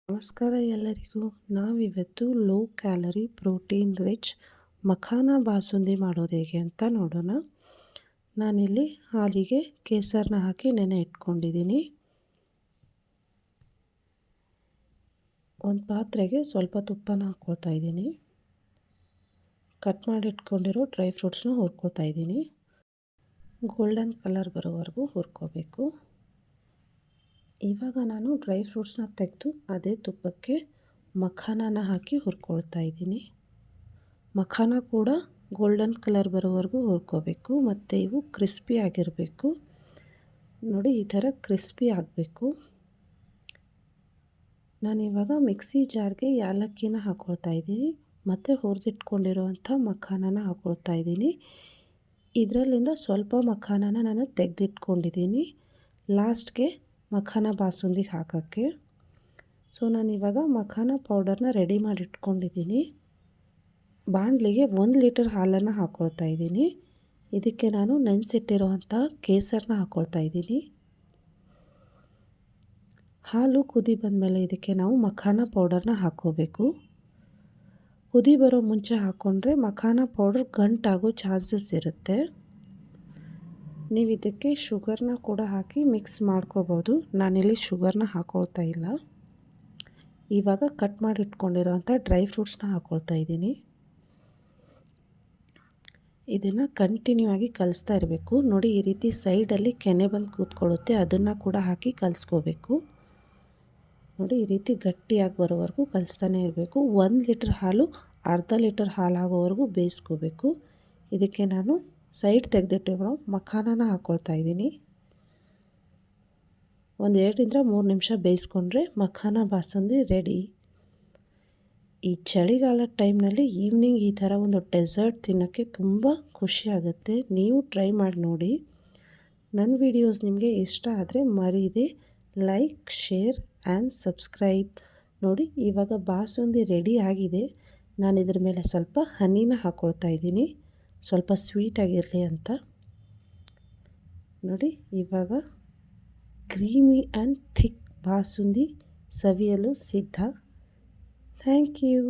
ನಮಸ್ಕಾರ ಎಲ್ಲರಿಗೂ. ನಾವಿವತ್ತು low calorie protein rich makhana basundi ಮಾಡೋದು ಹೇಗೆ ಅಂತ ನೋಡೋಣ. ನಾನಿಲ್ಲಿ ಹಾಲಿಗೆ ಕೇಸರನ್ನ ಹಾಕಿ ನೆನೆ ಇಟ್ಕೊಂಡಿದ್ದೀನಿ. ಒಂದು ಪಾತ್ರೆಗೆ ಸ್ವಲ್ಪ ತುಪ್ಪನ ಹಾಕ್ಕೊಳ್ತಾ ಇದ್ದೀನಿ. ಕಟ್ ಮಾಡಿ ಇಟ್ಕೊಂಡಿರೋ ಡ್ರೈ ಫ್ರೂಟ್ಸ್ನ ಹುರ್ಕೊಳ್ತಾ ಇದ್ದೀನಿ. ಗೋಲ್ಡನ್ ಕಲರ್ ಬರೋವರೆಗೂ ಹುರ್ಕೋಬೇಕು. ಇವಾಗ ನಾನು ಡ್ರೈ ಫ್ರೂಟ್ಸ್ನ ತೆಗೆದು ಅದೇ ತುಪ್ಪಕ್ಕೆ ಮಖಾನನ ಹಾಕಿ ಹುರ್ಕೊಳ್ತಾ ಇದ್ದೀನಿ. ಮಖಾನ ಕೂಡ ಗೋಲ್ಡನ್ ಕಲರ್ ಬರೋವರೆಗೂ ಹುರ್ಕೋಬೇಕು ಮತ್ತು ಇವು ಕ್ರಿಸ್ಪಿ ಆಗಿರಬೇಕು. ನೋಡಿ, ಈ ಥರ ಕ್ರಿಸ್ಪಿ ಆಗಬೇಕು. ನಾನಿವಾಗ ಮಿಕ್ಸಿ ಜಾರ್ಗೆ ಯಾಲಕ್ಕಿನ ಹಾಕ್ಕೊಳ್ತಾ ಇದ್ದೀನಿ ಮತ್ತು ಹುರಿದಿಟ್ಕೊಂಡಿರೋವಂಥ ಮಖಾನನ ಹಾಕ್ಕೊಳ್ತಾ ಇದ್ದೀನಿ. ಇದರಲ್ಲಿಂದ ಸ್ವಲ್ಪ ಮಖಾನನ ನಾನು ತೆಗೆದಿಟ್ಕೊಂಡಿದ್ದೀನಿ ಲಾಸ್ಟ್ಗೆ ಮಖಾನ ಬಾಸುಂದಿಗೆ ಹಾಕೋಕ್ಕೆ. ಸೊ ನಾನಿವಾಗ ಮಖಾನ ಪೌಡರ್ನ ರೆಡಿ ಮಾಡಿ ಇಟ್ಕೊಂಡಿದ್ದೀನಿ. ಬಾಣಲಿಗೆ 1 ಲೀಟರ್ ಹಾಲನ್ನು ಹಾಕ್ಕೊಳ್ತಾ ಇದ್ದೀನಿ. ಇದಕ್ಕೆ ನಾನು ನೆನೆಸಿಟ್ಟಿರೋವಂಥ ಕೇಸರನ್ನ ಹಾಕ್ಕೊಳ್ತಾ ಇದ್ದೀನಿ. ಹಾಲು ಕುದಿ ಬಂದಮೇಲೆ ಇದಕ್ಕೆ ನಾವು ಮಖಾನ ಪೌಡರ್ನ ಹಾಕ್ಕೋಬೇಕು. ಕುದಿ ಬರೋ ಮುಂಚೆ ಹಾಕ್ಕೊಂಡ್ರೆ ಮಖಾನ ಪೌಡರ್ ಗಂಟಾಗೋ ಚಾನ್ಸಸ್ ಇರುತ್ತೆ. ನೀವು ಇದಕ್ಕೆ ಶುಗರ್ನ ಕೂಡ ಹಾಕಿ ಮಿಕ್ಸ್ ಮಾಡ್ಕೋಬೋದು. ನಾನಿಲ್ಲಿ ಶುಗರ್ನ ಹಾಕ್ಕೊಳ್ತಾ ಇಲ್ಲ. ಇವಾಗ ಕಟ್ ಮಾಡಿ ಇಟ್ಕೊಂಡಿರೋಂಥ ಡ್ರೈ ಫ್ರೂಟ್ಸ್ನ ಹಾಕ್ಕೊಳ್ತಾ ಇದ್ದೀನಿ. ಇದನ್ನು ಕಂಟಿನ್ಯೂ ಆಗಿ ಕಲಿಸ್ತಾ ಇರಬೇಕು. ನೋಡಿ, ಈ ರೀತಿ ಸೈಡಲ್ಲಿ ಕೆನೆ ಬಂದು ಕೂತ್ಕೊಳ್ಳುತ್ತೆ, ಅದನ್ನು ಕೂಡ ಹಾಕಿ ಕಲಿಸ್ಕೋಬೇಕು. ನೋಡಿ, ಈ ರೀತಿ ಗಟ್ಟಿಯಾಗಿ ಬರೋವರೆಗೂ ಕಲಿಸ್ತಾನೆ ಇರಬೇಕು. 1 ಲೀಟರ್ ಹಾಲು ಅರ್ಧ ಲೀಟರ್ ಹಾಲು ಆಗೋವರೆಗೂ ಬೇಯಿಸ್ಕೋಬೇಕು. ಇದಕ್ಕೆ ನಾನು ಸೈಡ್ ತೆಗೆದಿಟ್ಟಿರೋ ಮಖಾನನ ಹಾಕ್ಕೊಳ್ತಾ ಇದ್ದೀನಿ. ಒಂದು 2ರಿಂದ 3 ನಿಮಿಷ ಬೇಯಿಸ್ಕೊಂಡ್ರೆ ಮಖಾನ ಬಾಸುಂದಿ ರೆಡಿ. ಈ ಚಳಿಗಾಲದ ಟೈಮ್ನಲ್ಲಿ ಈವ್ನಿಂಗ್ ಈ ಥರ ಒಂದು ಡೆಸರ್ಟ್ ತಿನ್ನೋಕ್ಕೆ ತುಂಬ ಖುಷಿಯಾಗುತ್ತೆ. ನೀವು ಟ್ರೈ ಮಾಡಿ ನೋಡಿ. ನನ್ನ ವಿಡಿಯೋಸ್ ನಿಮಗೆ ಇಷ್ಟ ಆದರೆ ಮರೀದೆ ಲೈಕ್, ಶೇರ್ ಆ್ಯಂಡ್ ಸಬ್ಸ್ಕ್ರೈಬ್. ನೋಡಿ, ಇವಾಗ ಬಾಸುಂದಿ ರೆಡಿ ಆಗಿದೆ. ನಾನು ಇದ್ರ ಮೇಲೆ ಸ್ವಲ್ಪ ಹನಿನ ಹಾಕ್ಕೊಳ್ತಾ ಇದ್ದೀನಿ, ಸ್ವಲ್ಪ ಸ್ವೀಟಾಗಿರಲಿ ಅಂತ. ನೋಡಿ, ಇವಾಗ ಕ್ರೀಮಿ ಆ್ಯಂಡ್ ಥಿಕ್ ಬಾಸುಂದಿ ಸವಿಯಲು ಸಿದ್ಧ. Thank you.